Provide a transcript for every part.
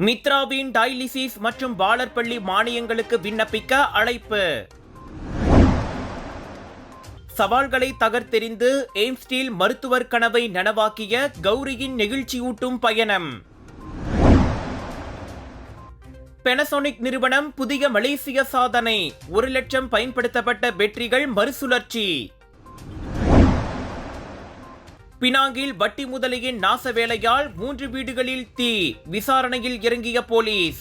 மித்ராவின் dialysis மற்றும் பாலர்பள்ளி மானியங்களுக்கு விண்ணப்பிக்க அழைப்பு. சவால்களை தகர்த்தெறிந்து எய்ம்ஸ் ஸ்டீல் மருத்துவர் கனவை நனவாக்கிய கௌரியின் நெகிழ்ச்சியூட்டும் பயணம். பெனசோனிக் நிறுவனம் புதிய மலேசிய சாதனை, 1 லட்சம் பயன்படுத்தப்பட்ட பேட்டரிகள் மறுசுழற்சி. பினாங்கில் வட்டி முதலையின் நாச வேலையால் 3 வீடுகளில் தீ, விசாரணையில் இறங்கிய போலீஸ்.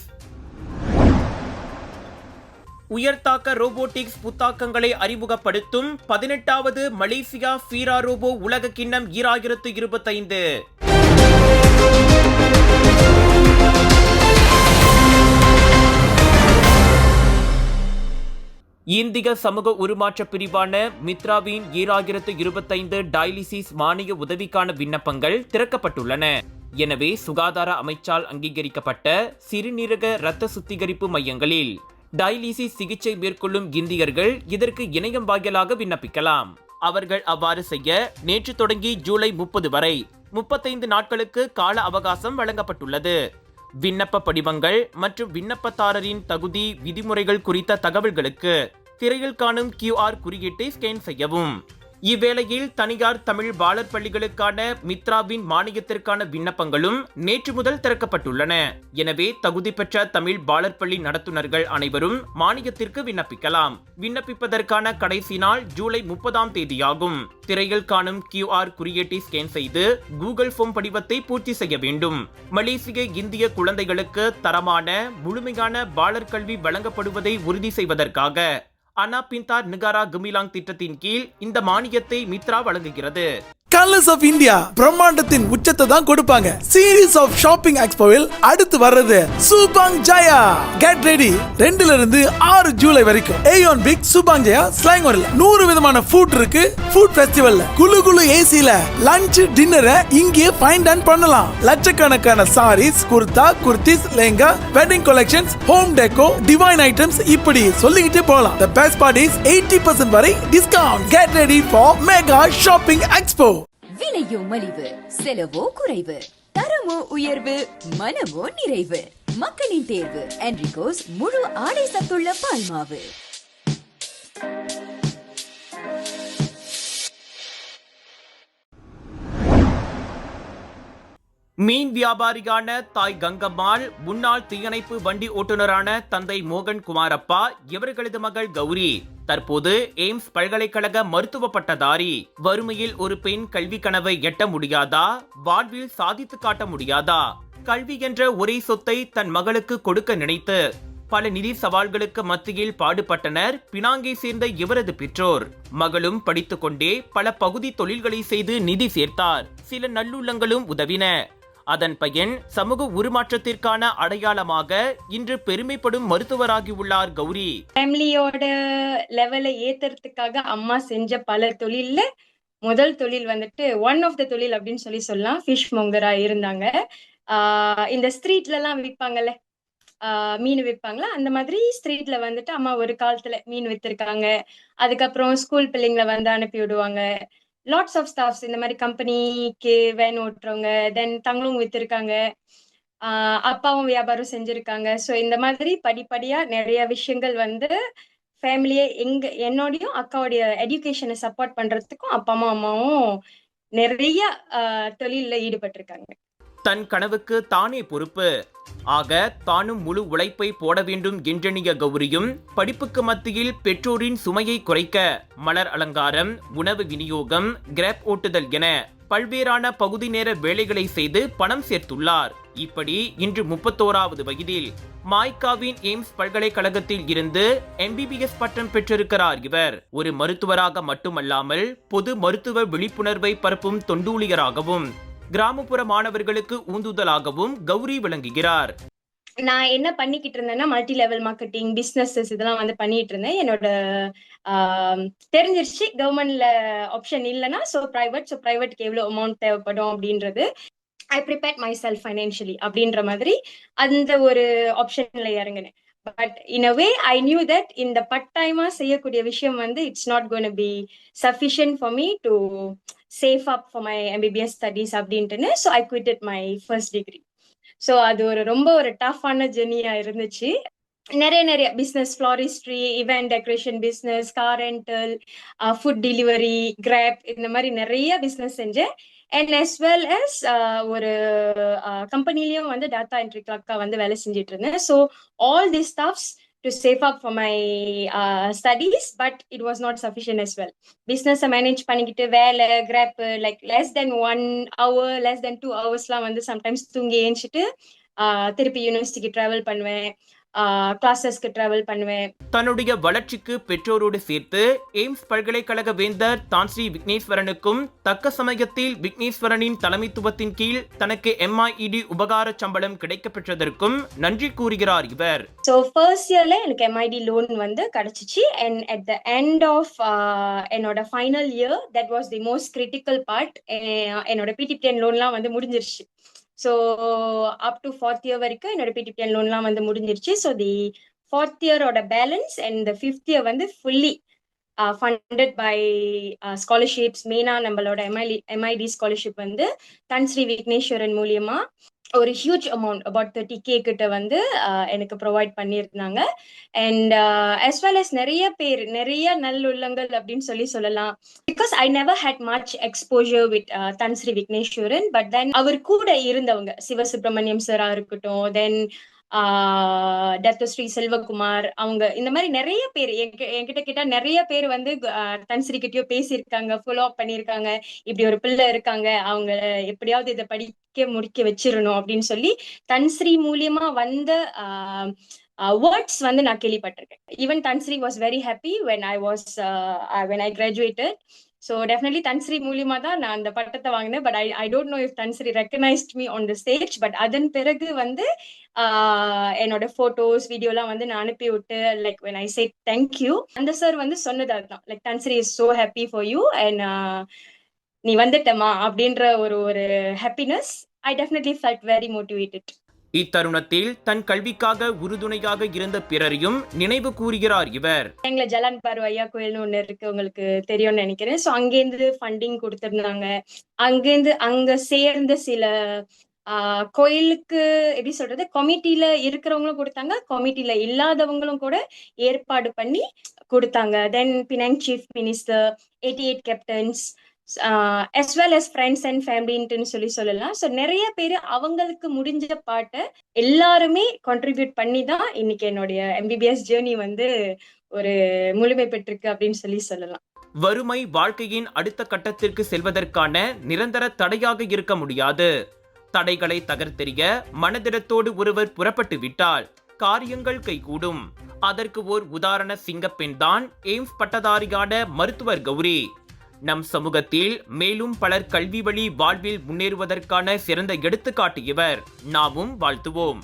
உயர்தாக்க ரோபோட்டிக்ஸ் புத்தாக்கங்களை அறிமுகப்படுத்தும் 18வது மலேசியா ஃபீரா ரோபோ உலக கிண்ணம் 2025. இந்திய சமூக உருமாற்ற பிரிவான மித்ராவின் 2025 டயாலிசிஸ் மானிய உதவிக்கான விண்ணப்பங்கள் திறக்கப்பட்டுள்ளன. எனவே சுகாதார அமைச்சால் அங்கீகரிக்கப்பட்ட சிறுநீரக இரத்த சுத்திகரிப்பு மையங்களில் டயாலிசிஸ் சிகிச்சை மேற்கொள்ளும் இந்தியர்கள் இதற்கு இணையம் வாயிலாக விண்ணப்பிக்கலாம். அவர்கள் அவ்வாறு செய்ய நேற்று தொடங்கி ஜூலை 30 வரை 35 நாட்களுக்கு கால அவகாசம் வழங்கப்பட்டுள்ளது. விண்ணப்ப படிவங்கள் மற்றும் விண்ணப்பதாரரின் தகுதி விதிமுறைகள் குறித்த தகவல்களுக்கு திரையில் காணும் QR குறியீட்டை ஸ்கேன் செய்யவும். இவ்வேளையில் தனியார் தமிழ் பாலர் பள்ளிகளுக்கான மித்ராவின் மானியத்திற்கான விண்ணப்பங்களும் நேற்று முதல் திறக்கப்பட்டுள்ளன. எனவே தகுதி பெற்ற தமிழ் பாலர் பள்ளி நடத்துனர்கள் அனைவரும் மானியத்திற்கு விண்ணப்பிக்கலாம். விண்ணப்பிப்பதற்கான கடைசி நாள் ஜூலை 30ஆம் தேதியாகும். திரையில் காணும் QR குறியீட்டை ஸ்கேன் செய்து கூகுள் ஃபார்ம் படிவத்தை பூர்த்தி செய்ய வேண்டும். மலேசிய இந்திய குழந்தைகளுக்கு தரமான முழுமையான பாலர் கல்வி வழங்கப்படுவதை உறுதி செய்வதற்காக அனா பிந்தார் நிகாரா குமிலாங் திட்டத்தின் கீழ் இந்த மானியத்தை மித்ரா வழங்குகிறது. கலர்ஸ் ஆஃப் இந்தியா பிரம்மாண்டத்தின் உச்சத்தை தான் கொடுப்பாங்க. சீரீஸ் ஆஃப் ஷாப்பிங் எக்ஸ்போவில் அடுத்து வர்றது சுபாங் ஜயா. Get ready. 2 இருந்து 6 ஜூலை வரைக்கும் ஏயோன் பிக் சுபாங் ஜயா ஸ்லாங்கோரில் 100 விதமான ஃபுட் இருக்கு. ஃபுட் ஃபெஸ்டிவல்ல குளு குளு ஏசில லஞ்ச் டின்னரை இங்கே ஃபைண்ட் அண்ட் பண்ணலாம். லட்சக்கணக்கான sarees, kurta, kurtis, lehenga, wedding collections, home deco, divine items, இப்படி சொல்லிக்கிட்டே போகலாம். The best part is 80% வரை discount. Get ready for mega shopping expo. விலையோ மலிவு, செலவோ குறைவு, தரமோ உயர்வு, மனமோ நிறைவு. மக்களின் தேர்வு என்ரிகோஸ் முழு ஆடை சத்துள்ள பால்மாவு. மீன் வியாபாரியான தாய் கங்கம்மாள், முன்னாள் தீயணைப்பு வண்டி ஓட்டுநரான தந்தை மோகன் குமாரப்பா, இவர்களது மகள் கௌரி தற்போது எய்ம்ஸ் பல்கலைக்கழக மருத்துவ பட்டதாரி. வறுமையில் ஒரு பெண் கல்வி கனவை எட்ட முடியாதா? வாழ்வில் சாதித்து காட்ட முடியாதா? கல்வி என்ற ஒரே சொத்தை தன் மகளுக்கு கொடுக்க நினைத்து பல நிதி சவால்களுக்கு மத்தியில் பாடுபட்டனர் பினாங்கை சேர்ந்த இவரது பெற்றோர். மகளும் படித்துக் கொண்டே பல பகுதி தொழில்களை செய்து நிதி சேர்த்தார். சில நல்லுள்ளங்களும் உதவின. அதன் பயன் சமூக உருமாற்றத்திற்கான அடையாளமாக இன்று பெருமைப்படும் மருத்துவராகி உள்ளார் கௌரி. ஃபேமிலியோட லெவலை ஏத்துறதுக்காக அம்மா செஞ்ச பல தொழில்ல முதல் தொழில் வந்துட்டு ஒன் ஆஃப் த தொழில் அப்படின்னு சொல்லலாம். ஃபிஷ் மோங்கரா இருந்தாங்க. இந்த ஸ்ட்ரீட்ல எல்லாம் விற்பாங்கல்ல, மீன் விற்பாங்களா, அந்த மாதிரி ஸ்ட்ரீட்ல வந்துட்டு அம்மா ஒரு காலத்துல மீன் வித்திருக்காங்க. அதுக்கப்புறம் ஸ்கூல் பிள்ளைங்களை வந்து அனுப்பி விடுவாங்க. லாட்ஸ் ஆஃப் ஸ்டாஃப்ஸ் இந்த மாதிரி கம்பெனிக்கு வேன் ஓட்டுறவங்க, தென் தங்களும் வித்திருக்காங்க. அப்பாவும் வியாபாரம் செஞ்சிருக்காங்க. ஸோ இந்த மாதிரி படிப்படியா நிறைய விஷயங்கள் வந்து ஃபேமிலியே என்னோடையும் அக்காவுடைய எஜுகேஷனை சப்போர்ட் பண்றதுக்கும் அப்பாவும் அம்மாவும் நிறைய தொழில ஈடுபட்டிருக்காங்க. தன் கனவுக்கு தானே பொறுப்பு. ஆக தானும் முழு உழைப்பை போட வேண்டும் என்றெண்ணிய கௌரியும் படிப்புக்கு மத்தியில் பெற்றோரின் சுமையை குறைக்க மலர் அலங்காரம், உணவு விநியோகம், கிராப் ஓட்டுதல் என பல்வேறான பகுதி நேர வேலைகளை செய்து பணம் சேர்த்துள்ளார். இப்படி இன்று 31வது வயதில் மாய்காவின் எய்ம்ஸ் பல்கலைக்கழகத்தில் இருந்து MBBS பட்டம் பெற்றிருக்கிறார் இவர். ஒரு மருத்துவராக மட்டுமல்லாமல் பொது மருத்துவ விழிப்புணர்வை பரப்பும் தொண்டூழியராகவும் கிராமப்புற மாணவர்களுக்கு ஊந்துதலாகவும் கௌரி விளங்குகிறார். நான் என்ன பண்ணிக்கிட்டு இருந்தேன்னா மல்டி லெவல் மார்க்கெட்டிங், பிசினஸஸ் இதெல்லாம் வந்து பண்ணிட்டு இருந்தேன். என்னோட தெரிஞ்சிருச்சு கவர்மெண்ட்ல ஆப்ஷன் இல்லைன்னா ஸோ ப்ரைவேட்க்கு எவ்வளவு அமௌண்ட் தேவைப்படும் அப்படின்றது. I prepared myself financially அப்படின்ற மாதிரி அந்த ஒரு ஆப்ஷன்ல இறங்கினேன். But in a way I knew that இந்த பட்டாயமா செய்யக்கூடிய விஷயம் வந்து it's not gonna be sufficient for me to save up for my MBBS studies அப்படின்ட்டுன்னு. So I quitted my first degree. So அது ரொம்ப ஒரு டஃப்பான ஜெர்னியா இருந்துச்சு. நிறைய business, floristry, event decoration business, car rental, food delivery, Grab, இந்த மாதிரி நிறைய பிசினஸ் செஞ்சேன். அண்ட் as well as ஒரு கம்பெனிலயும் வந்து டேட்டா என்ட்ரி கிளர்க்கா வந்து வேலை செஞ்சுட்டு இருந்தேன். So all the staffs to save up for my studies, but it was not sufficient as well. பிசினஸை மேனேஜ் பண்ணிக்கிட்டு வேலை, Grab, like less than 1 hour, less than 2 ஹவர்ஸ்லாம் வந்து சம்டைம்ஸ் தூங்கி ஏஞ்சிட்டு திருப்பி யூனிவர்சிட்டிக்கு டிராவல் பண்ணுவேன், கிளாஸஸ்க்கு டிராவல் பண்ணுவேன். தன்னுடைய வளர்ச்சிக்கு பெற்றோரோடு சேர்த்து எய்ம்ஸ் பல்கலைக்கழக வேந்தர் தான்ஸ்ரீ விக்னேஸ்வரனுக்கும் தக்க சமயத்தில் விக்னேஸ்வரனின் தலைமைத்துவத்தின் கீழ் தனக்கு MIED உபகார சம்பளம் கிடைக்கப்பெற்றதற்கும் நன்றி கூறுகிறார் இவர். ஸோ ஃபர்ஸ்ட் இயர்ல எனக்கு MID லோன் வந்து கிடைச்சிச்சு. And at the end of என்னோட final year, that was the most critical part. என்னோட PTPN லோன்லாம் வந்து முடிஞ்சிருச்சு. So up to 4th year வரைக்கும் என்னோட PTPN லோன்லாம் வந்து முடிஞ்சிருச்சு. ஸோ தி 4th இயரோட balance and the 5th year வந்து ஃபுல்லி ஃபண்டட் பை ஸ்காலர்ஷிப்ஸ். மெயினா நம்மளோட MID ஸ்காலர்ஷிப் வந்து தன்ஸ்ரீ விக்னேஸ்வரன் மூலியமா ஒரு ஹியூஜ் அமௌண்ட், அபவுட் 30K கிட்ட வந்து எனக்கு ப்ரொவைட் பண்ணியிருந்தாங்க. அண்ட் as well as நிறைய நல்லுள்ளங்கள் அப்படின்னு சொல்லலாம். Because I never had much exposure with Tan Sri Vigneswaran. But then அவர் கூட இருந்தவங்க, சிவசுப்ரமணியம் சாரா இருக்கட்டும், தென் டத்தஸ்ரீ செல்வகுமார், அவங்க இந்த மாதிரி நிறைய பேர் என்கிட்ட கிட்ட நிறைய பேர் வந்து தன்ஸ்ரீ கிட்டயோ பேசியிருக்காங்க, ஃபாலோ அப் பண்ணியிருக்காங்க. இப்படி ஒரு பிள்ளை இருக்காங்க, அவங்க எப்படியாவது இதை படிக்க முடிக்க வச்சிடணும் அப்படின்னு சொல்லி தன்ஸ்ரீ மூலியமா வந்த வேர்ட்ஸ் வந்து நான் கேள்விப்பட்டிருக்கேன். Even Tan Sri was very happy when I graduated. So definitely Tan Sri மூலியமா தான் நான் அந்த பட்டத்தை வாங்கினேன். But I don't know if Tan Sri recognised me on the stage. But அதன் பிறகு வந்து என்னோட போட்டோஸ், வீடியோலாம் வந்து நான் அனுப்பி விட்டு, like when I say thank you, அந்த சார் வந்து சொன்னது அதுதான், like Tan Sri is so happy for you and நீ வந்துட்டமா அப்படின்ற ஒரு happiness. I definitely felt very motivated. இத்தருணத்தில் தன் கல்விக்காக உறுதுணையாக இருந்த பிறரையும் நினைவு கூறுகிறார் இவர். எங்களை ஜலான் பாரு ஐயா கோயில்னு ஒண்ணு இருக்கு, உங்களுக்கு தெரியும்னு நினைக்கிறேன். ஸோ அங்கேருந்து ஃபண்டிங் கொடுத்திருந்தாங்க. அங்க சேர்ந்த சில கோயிலுக்கு எப்படி சொல்றது, கமிட்டில இருக்கிறவங்களும் கொடுத்தாங்க, கமிட்டில இல்லாதவங்களும் கூட ஏற்பாடு பண்ணி கொடுத்தாங்க. Then Penang chief minister, 88 captains, as well as friends and family சொல்லலாம். ஸோ நிறைய பேர் அவங்களுக்கு முடிஞ்ச பாட்டை எல்லாருமே கான்ட்ரிபியூட் பண்ணி தான் இன்னைக்கு என்னுடைய MBBS ஜேர்னி வந்து ஒரு முழுமை பெற்றிருக்கு அப்படின்னு சொல்லலாம். வறுமை வாழ்க்கையின் அடுத்த கட்டத்திற்கு செல்வதற்கான நிரந்தர தடையாக இருக்க முடியாது. தடைகளை தகர்த்தெறிய மனதிடத்தோடு ஒருவர் புறப்பட்டு விட்டால் காரியங்கள் கைகூடும். அதற்கு ஓர் உதாரண சிங்கப்பெண் தான் எய்ம்ஸ் பட்டதாரியான மருத்துவர் கௌரி. நம் சமூகத்தில் மேலும் பலர் கல்வி வழி வாழ்வில் முன்னேறுவதற்கான சிறந்த எடுத்துக்காட்டு இவர். நாமும் வாழ்த்துவோம்.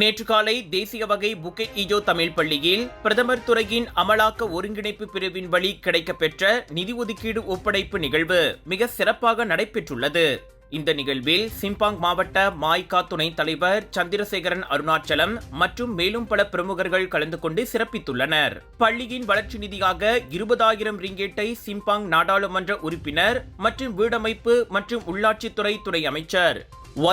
நேற்று காலை தேசிய வகை புக்கெட் ஈஜோ தமிழ் பள்ளியில் பிரதமர் துறையின் அமலாக்க ஒருங்கிணைப்பு பிரிவின் வழி கிடைக்கப்பெற்ற நிதி ஒதுக்கீடு ஒப்படைப்பு நிகழ்வு மிக சிறப்பாக நடைபெற்றுள்ளது. இந்த நிகழ்வில் சிம்பாங் மாவட்ட மாய்கா துணைத் தலைவர் சந்திரசேகரன் அருணாச்சலம் மற்றும் மேலும் பல பிரமுகர்கள் கலந்து கொண்டு சிறப்பித்துள்ளனர். பள்ளியின் வளர்ச்சி நிதியாக 20,000 ரிங்கேட்டை சிம்பாங் நாடாளுமன்ற உறுப்பினர் மற்றும் வீடமைப்பு மற்றும் உள்ளாட்சித்துறை துறை அமைச்சர்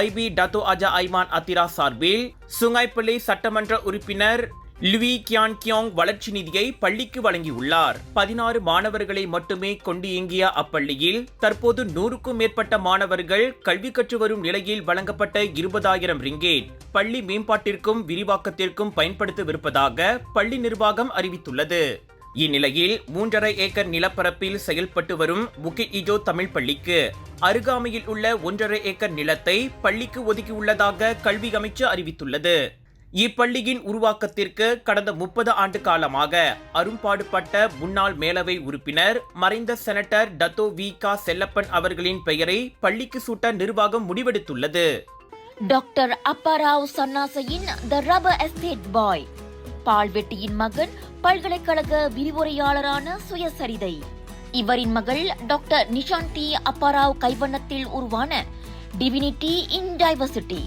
YB டத்தோ அஜா ஐமான் அத்திரா சார்பில் சுங்காய்பள்ளி சட்டமன்ற உறுப்பினர் லுவி கியான் கியோங் வளர்ச்சி நிதியை பள்ளிக்கு வழங்கியுள்ளார். 16 மாணவர்களை மட்டுமே கொண்டு இயங்கிய அப்பள்ளியில் தற்போது 100க்கும் மேற்பட்ட மாணவர்கள் கல்வி கற்று வரும் நிலையில் வழங்கப்பட்ட 20,000 ரிங்கேட் பள்ளி மேம்பாட்டிற்கும் விரிவாக்கத்திற்கும் பயன்படுத்தவிருப்பதாக பள்ளி நிர்வாகம் அறிவித்துள்ளது. இந்நிலையில் 3.5 ஏக்கர் நிலப்பரப்பில் செயல்பட்டு வரும் புக்கெட் ஈஜோ தமிழ் பள்ளிக்கு அருகாமையில் உள்ள 1.5 ஏக்கர் நிலத்தை பள்ளிக்கு ஒதுக்கியுள்ளதாக கல்வி அமைச்சு அறிவித்துள்ளது. இப்பள்ளியின் உருவாக்கத்திற்கு கடந்த 30 ஆண்டு காலமாக அரும்பாடுபட்ட முன்னாள் மேலவை உறுப்பினர் மறைந்த செனட்டர் டத்தோ V.K. செல்லப்பன் அவர்களின் பெயரை பள்ளிக்கு சூட்ட நிர்வாகம் முடிவெடுத்துள்ளது. டாக்டர் அப்பாராவ் சன்னாசையின் த ரப்பர் எஸ்டேட் பாய், பால்வெட்டியின் மகன், பல்கலைக்கழக விரிவுரையாளரான சுயசரிதை. இவரின் மகள் டாக்டர் நிஷாந்தி அப்பாராவ் கைவண்ணத்தில் உருவான டிவினிட்டி இன் டைவர்சிட்டி,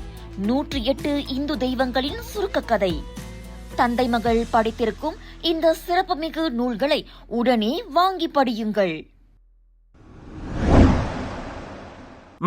108 இந்து தெய்வங்களின் சுருக்க கதை. தந்தை மகள் படித்திருக்கும் இந்த சிறப்புமிகு நூல்களை உடனே வாங்கி படியுங்கள்.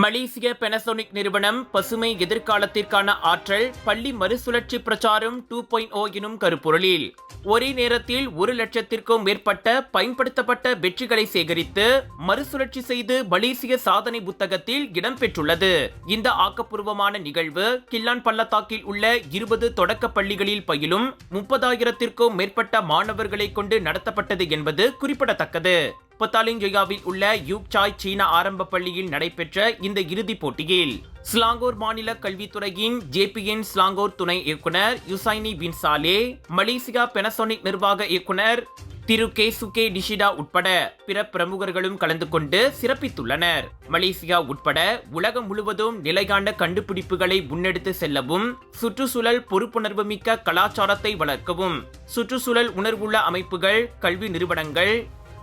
மலேசிய பெனசோனிக் நிறுவனம் பசுமை எதிர்காலத்திற்கான ஆற்றல் பள்ளி மறுசுழற்சி பிரச்சாரம் 2.0 எனும் கருப்பொருளில் ஒரே நேரத்தில் 1,00,000க்கும் மேற்பட்ட பயன்படுத்தப்பட்ட வெற்றிகளை சேகரித்து மறுசுழற்சி செய்து மலேசிய சாதனை புத்தகத்தில் இடம்பெற்றுள்ளது. இந்த ஆக்கப்பூர்வமான நிகழ்வு கில்லான் பள்ளத்தாக்கில் உள்ள 20 தொடக்க பள்ளிகளில் பயிலும் 30,000க்கும் மேற்பட்ட மாணவர்களை கொண்டு நடத்தப்பட்டது என்பது குறிப்பிடத்தக்கது. பத்தாலிங் ஜொயாவில் உள்ள யூக்சாய் சீன ஆரம்ப பள்ளியில் நடைபெற்ற இந்த இறுதிப் போட்டியில் ஸ்லாங்கோர் மாநில கல்வித்துறையின் ஜேபிஎன் ஸ்லாங்கோர் துணை இயக்குனர் யுசைனி பின் சாலே, மலேசியா பெனசோனிக் நிர்வாக இயக்குனர் திரு கேசுகே நிஷிடா உட்பட பிற பிரமுகர்களும் கலந்து கொண்டு சிறப்பித்துள்ளனர். மலேசியா உட்பட உலகம் முழுவதும் நிலையான கண்டுபிடிப்புகளை முன்னெடுத்து செல்லவும், சுற்றுச்சூழல் பொறுப்புணர்வு மிக்க கலாச்சாரத்தை வளர்க்கவும் சுற்றுச்சூழல் உணர்வுள்ள அமைப்புகள், கல்வி நிறுவனங்கள்,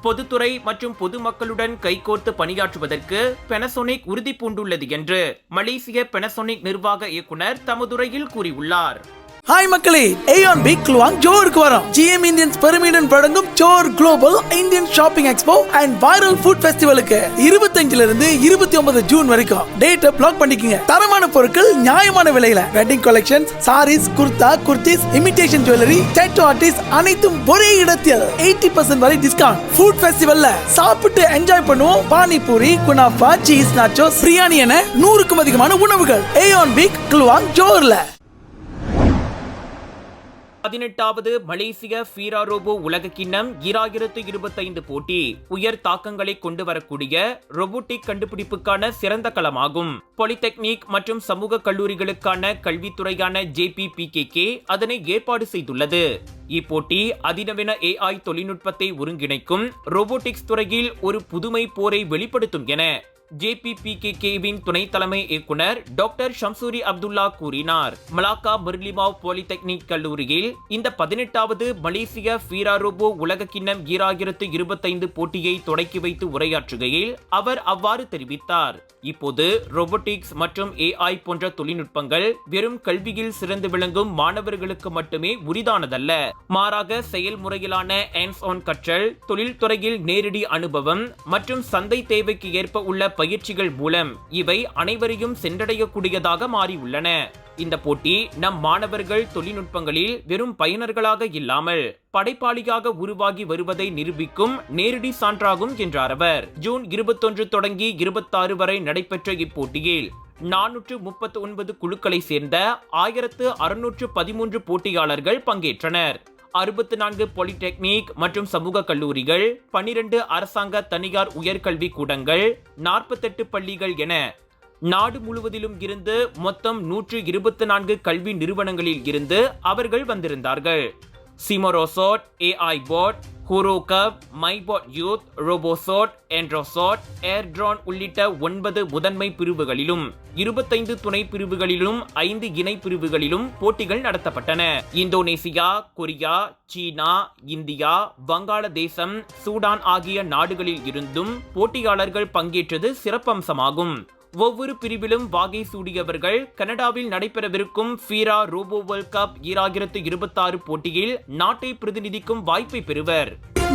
பொதுத்துறை மற்றும் பொதுமக்களுடன் கைகோர்த்து பணியாற்றுவதற்கு பெனசோனிக் உறுதி பூண்டுள்ளது என்று மலேசிய பெனசோனிக் நிர்வாக இயக்குனர் தமதுரையில் கூறியுள்ளார். ஹாய் மக்களே, ஏயான் பிக் குலுவாங் ஜோருக்கு வரோம். GM இந்தியன்ஸ் பெருமையுடன் வழங்கும் ஜோர் global Indian shopping expo and viral food ஃபெஸ்டிவலுக்கு 25ல இருந்து 29 ஜூன் வரைக்கும் டேட்டை பிளாக் பண்ணிக்கங்க. தரமான பொருட்கள் நியாயமான விலையில wedding collections, saris, kurta, kurtis, imitation jewellery, tattoo artist அனைத்தும் ஒரே இடத்தில் 80% வரை டிஸ்கவுண்ட். ஃபுட் ஃபெஸ்டிவல்ல சாப்பிட்டு என்ஜாய் பண்ணுவோம். Panipuri, kunafa, cheese nachos, biryani என 100க்கும் அதிகமான உணவுகள் ஏயான் பிக் குலுவாங் ஜோர்ல. 18வது மலேசிய ஃபீரா ரோபோ உலக கிண்ணம் 2025 போட்டி உயர் தாக்கங்களை கொண்டு வரக்கூடிய ரோபோட்டிக் கண்டுபிடிப்புக்கான சிறந்த களமாகும். பாலிடெக்னிக் மற்றும் சமூக கல்லூரிகளுக்கான கல்வித்துறையான JPPKK அதனை ஏற்பாடு செய்துள்ளது. இப்போட்டி அதிநவீன AI தொழில்நுட்பத்தை ஒருங்கிணைக்கும் ரோபோட்டிக்ஸ் துறையில் ஒரு புதுமை போரை வெளிப்படுத்தும் என JPPKK-வின் துணை தலைமை இயக்குனர் டாக்டர் ஷம்சூரி அப்துல்லா கூறினார். மலாக்கா மெர்லிமாவ் பாலிடெக்னிக் கல்லூரியில் இந்த 18வது மலேசிய ஃபீரா ரோபோ உலக கிண்ணம் 2025 போட்டியை தொடக்கி வைத்து உரையாற்றுகையில் அவர் அவ்வாறு தெரிவித்தார். இப்போது ரோபோட்டிக்ஸ் மற்றும் AI போன்ற தொழில்நுட்பங்கள் வெறும் கல்வியில் சிறந்து விளங்கும் மாணவர்களுக்கு மட்டுமே உரிதானதல்ல. மாறாக செயல்முறையிலான ஹேண்ட்ஸ் ஆன் கற்றல், தொழில்துறையில் நேரடி அனுபவம் மற்றும் சந்தை தேவைக்கு ஏற்ப உள்ள பயிற்சிகள் மூலம் இவை அனைவரையும் சென்றடையக்கூடியதாக மாறியுள்ளன. இந்த போட்டி நம் மாணவர்கள் தொழில்நுட்பங்களில் வெறும் பயனர்களாக இல்லாமல் படைப்பாளியாக உருவாகி வருவதை நிரூபிக்கும் நேரடி சான்றாகும் என்றார் அவர். ஜூன் 21 தொடங்கி 26 வரை நடைபெற்ற இப்போட்டியில் 439 குழுக்களை சேர்ந்த 1613 போட்டியாளர்கள் பங்கேற்றனர். 64 பாலிடெக்னிக் மற்றும் சமூக கல்லூரிகள், 12 அரசாங்க தனியார் உயர்கல்வி கூடங்கள், 48 பள்ளிகள் என நாடு முழுவதிலும் இருந்து மொத்தம் 124 கல்வி நிறுவனங்களில் இருந்து அவர்கள் வந்திருந்தார்கள். சிமோரோசோட், AI Bot, ஹூரோகப், மைபாட் யூத், ரோபோசோட், என்ட்ரோசோட், ஏர்ட்ரான் உள்ளிட்ட 9 முதன்மை பிரிவுகளிலும் 25 துணை பிரிவுகளிலும் 5 இணை பிரிவுகளிலும் போட்டிகள் நடத்தப்பட்டன. இந்தோனேசியா, கொரியா, சீனா, இந்தியா, வங்காளதேசம், சூடான் ஆகிய நாடுகளில் இருந்தும் போட்டியாளர்கள் பங்கேற்றது சிறப்பம்சமாகும். ஒவ்வொரு பிரிவிலும் வாகை சூடியவர்கள் கனடாவில் நடைபெறவிருக்கும் ஃபீரா ரோபோ வேர்ல்ட் கப் 2026 போட்டியில் நாட்டை பிரதிநிதிக்கும் வாய்ப்பை பெறுவர்.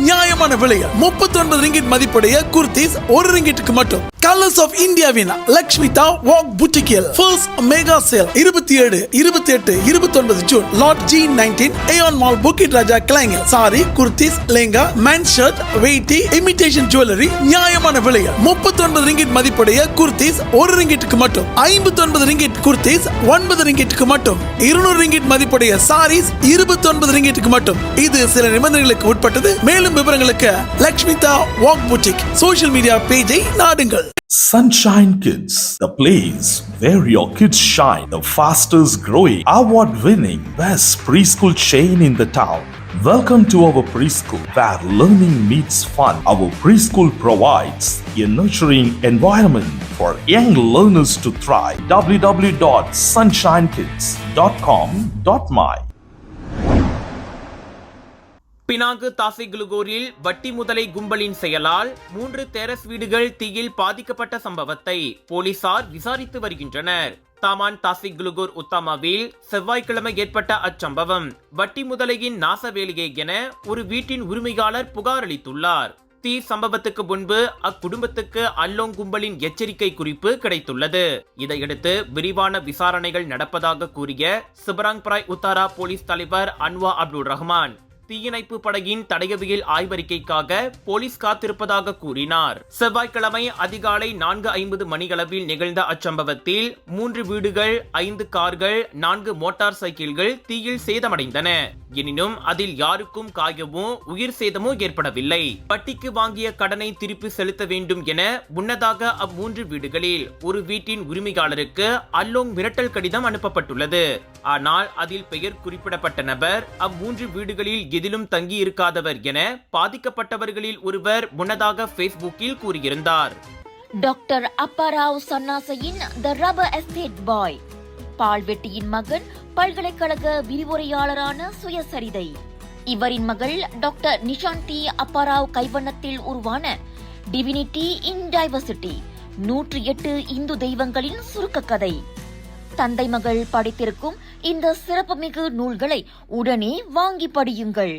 நியாயமான விலையில் 39 ரிங்கிட் மதிப்புடைய குர்தீஸ் 1 ரிங்கிட்டுக்கு மட்டும். கலர்ஸ் ஆஃப் இந்தியாவின் லக்ஷ்மிதா வாக் புட்டிக்கில் first mega sale 27, 28, 29 June lot G19 Aeon mall Bukit Raja கிளைங்கில். Sari, kurtis, lehenga, men's shirt, weighty, imitation jewellery நியாயமான விலையில் 39 ரிங்கிட் மதிப்புடைய குர்தீஸ் 1 ரிங்கிட்டுக்கு மட்டும். 59 ரிங்கிட் குர்தீஸ் 9 ரிங்கிட்டுக்கு மட்டும். 200 ரிங்கிட் மதிப்புடைய சாரீஸ் 29 ரிங்கிட்டுக்கு மட்டும். இது சில நிபந்தனைகளுக்கு உட்பட்டது. மேலும் விவரங்களுக்கு Lakshmitha walk boutique social media பேஜை நாடுங்கள். Sunshine Kids, the place where your kids shine, the fastest growing, award-winning, best preschool chain in the town. Welcome to our preschool where learning meets fun. Our preschool provides a nurturing environment for young learners to thrive. www.sunshinekids.com.my. Penang தாசிகுலுகோரில் வட்டி முதலை கும்பலின் செயலால் 3 terrace வீடுகள் தீயில் பாதிக்கப்பட்ட சம்பவத்தை போலீசார் விசாரித்து வருகின்றனர். தாமான் தாசிகுலுகோர் உத்தாமாவில் செவ்வாய்க்கிழமை ஏற்பட்ட அச்சம்பவம் வட்டி முதலையின் நாசவேலியை என ஒரு வீட்டின் உரிமையாளர் புகார் அளித்துள்ளார். தீ சம்பவத்துக்கு முன்பு அக்குடும்பத்துக்கு அல்லோங் கும்பலின் எச்சரிக்கை குறிப்பு கிடைத்துள்ளது. இதையடுத்து விரிவான விசாரணைகள் நடப்பதாக கூறிய சிபராங் பிராய் உத்தாரா போலீஸ் தலைவர் அன்வா அப்துல் ரஹ்மான் தீயணைப்பு படையின் தடயவியல் ஆய்வறிக்கைக்காக போலீஸ் காத்திருப்பதாக கூறினார். செவ்வாய்க்கிழமை அதிகாலை 4:50 மணியளவில் நிகழ்ந்த அச்சம்பவத்தில் 3 வீடுகள், 5 கார்கள், 4 மோட்டார் சைக்கிள்கள் தீயில் சேதமடைந்தன. எனினும் அதில் யாருக்கும் காயமோ உயிர் சேதமோ ஏற்படவில்லை. வட்டிக்கு வாங்கிய கடனை திருப்பி செலுத்த வேண்டும் என முன்னதாக அம்மூன்று வீடுகளில் ஒரு வீட்டின் உரிமையாளருக்கு அல்லோங் மிரட்டல் கடிதம் அனுப்பப்பட்டுள்ளது. ஆனால் அதில் பெயர் குறிப்பிடப்பட்ட நபர் அம்மூன்று வீடுகளில் எதிலும் தங்கி இருக்காதவர் என பாதிக்கப்பட்டவர்களில் ஒருவர் முன்னதாக பேஸ்புக்கில் கூறியிருந்தார். டாக்டர் அப்பாராவ் சன்னாசையின் த ரப்பர் எஸ்டேட் பாய், பால்வெட்டியின் மகன், பல்கலைக்கழக விரிவுரையாளரான சுயசரிதை. இவரின் மகள் டாக்டர் நிஷாந்தி அப்பாராவ் கைவண்ணத்தில் உருவான டிவினிட்டி இன் டைவர்சிட்டி 108 இந்து தெய்வங்களின் சுருக்க கதை. தந்தை மகள் படித்திருக்கும் இந்த சிறப்புமிகு நூல்களை உடனே வாங்கி படியுங்கள்.